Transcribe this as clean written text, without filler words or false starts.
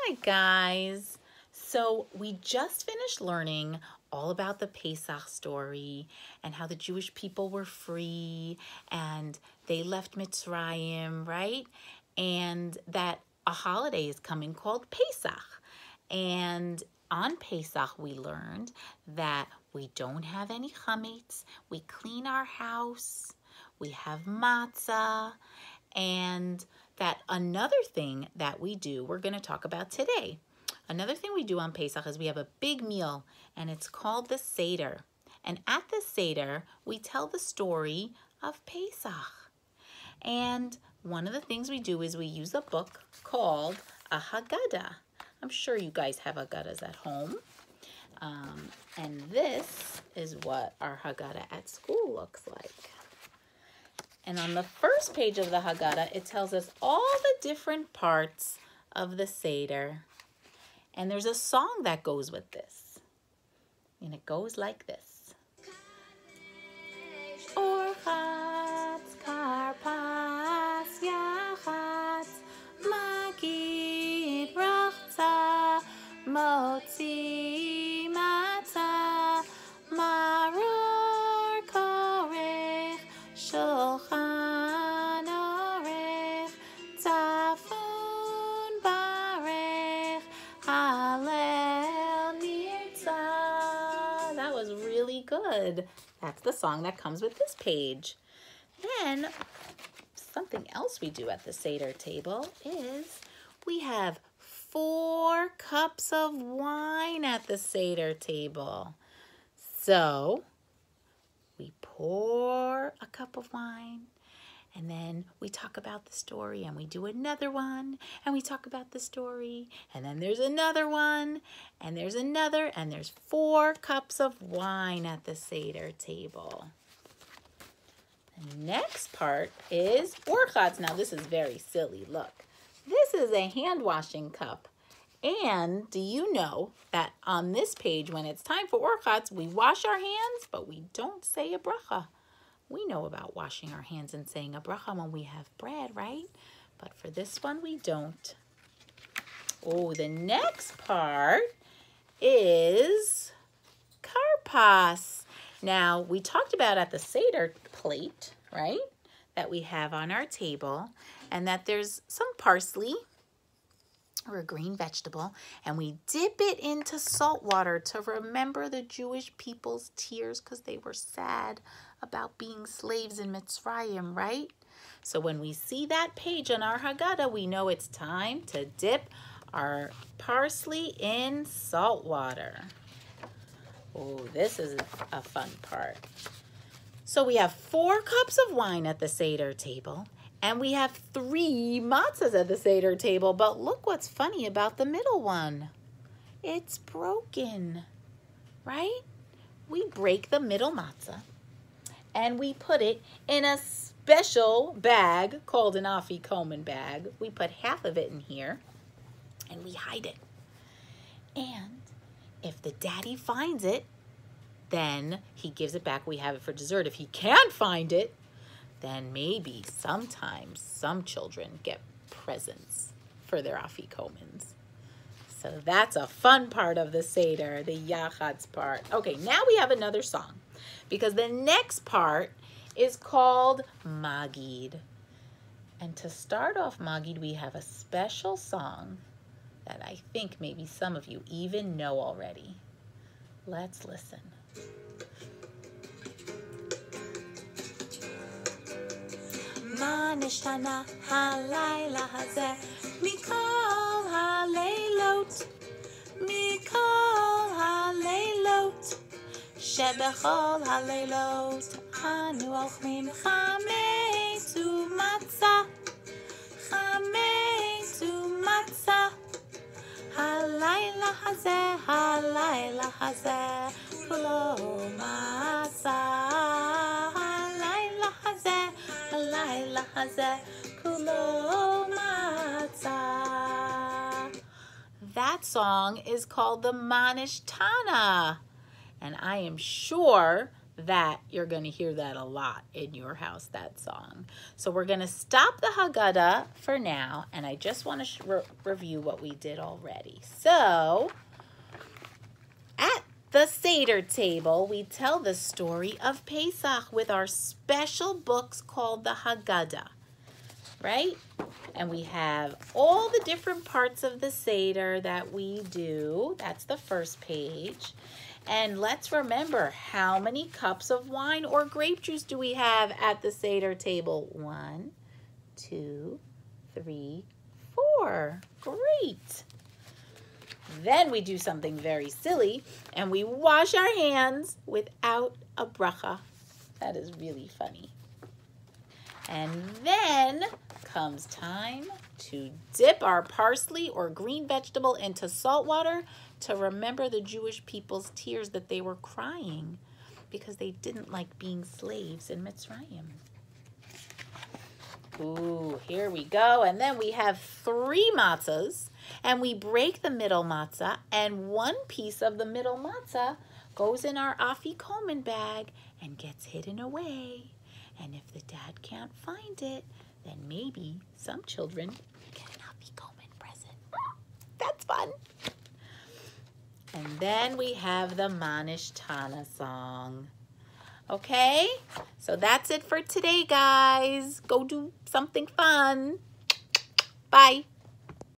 Hi guys. So we just finished learning all about the Pesach story and how the Jewish people were free and they left Mitzrayim, right? And that a holiday is coming called Pesach. And on Pesach we learned that we don't have any chametz, we clean our house, we have matzah, and that another thing that we do, we're going to talk about today. Another thing we do on Pesach is we have a big meal, and it's called the Seder. And at the Seder, we tell the story of Pesach. And one of the things we do is we use a book called a Haggadah. I'm sure you guys have Haggadahs at home. And this is what our Haggadah at school looks like. And on the first page of the Haggadah, it tells us all the different parts of the Seder. And there's a song that goes with this. And it goes like this. Orchatz karpas yachatz magid rachza motzi matzah maror korech shulchan orech tafun barech halel nirtzah. That was really good. That's the song that comes with this page. Then something else we do at the Seder table is we have 4 cups of wine at the Seder table. So we pour a cup of wine, and then we talk about the story, and we do another one, and we talk about the story, and then there's another one, and there's another, and there's 4 cups of wine at the Seder table. The next part is orchatz. Now this is very silly. Look, this is a hand washing cup. And do you know that on this page, when it's time for orchatz, we wash our hands, but we don't say a bracha. We know about washing our hands and saying a bracha when we have bread, right? But for this one, we don't. Oh, the next part is karpas. Now, we talked about at the Seder plate, right, that we have on our table, and that there's some parsley, or a green vegetable, and we dip it into salt water to remember the Jewish people's tears because they were sad about being slaves in Mitzrayim, right? So when we see that page on our Haggadah, we know it's time to dip our parsley in salt water. Oh, this is a fun part. So we have 4 cups of wine at the Seder table, and we have 3 matzahs at the Seder table, but look what's funny about the middle one. It's broken, right? We break the middle matzah, and we put it in a special bag called an afikomen bag. We put half of it in here, and we hide it. And if the daddy finds it, then he gives it back. We have it for dessert. If he can't find it, then maybe sometimes some children get presents for their afikomens. So that's a fun part of the Seder, the yachatz part. Okay, now we have another song, because the next part is called Magid. And to start off Magid, we have a special song that I think maybe some of you even know already. Let's listen. מה נשתנה הלילה הזה מכל הלילות, מכל הלילות, שבכל הלילות אנו אוכלים חמץ ומצה, חמץ ומצה. הלילה הזה כולו מצה, הלילה הזה כולו מצה. That song is called the Manishtana, and I am sure that you're going to hear that a lot in your house, that song. So we're going to stop the Haggadah for now, and I just want to review what we did already. So at the Seder table, we tell the story of Pesach with our special books called the Haggadah, right? And we have all the different parts of the Seder that we do. That's the first page. And let's remember, how many cups of wine or grape juice do we have at the Seder table? 1, 2, 3, 4. Great. Then we do something very silly, and we wash our hands without a bracha. That is really funny. And then comes time to dip our parsley or green vegetable into salt water to remember the Jewish people's tears that they were crying because they didn't like being slaves in Mitzrayim. Ooh, here we go. And then we have 3 matzahs, and we break the middle matzah, and 1 piece of the middle matzah goes in our afikomen bag and gets hidden away. And if the dad can't find it, then maybe some children get an afikomen present. That's fun. And then we have the Manish Tana song. Okay, so that's it for today, guys. Go do something fun. Bye.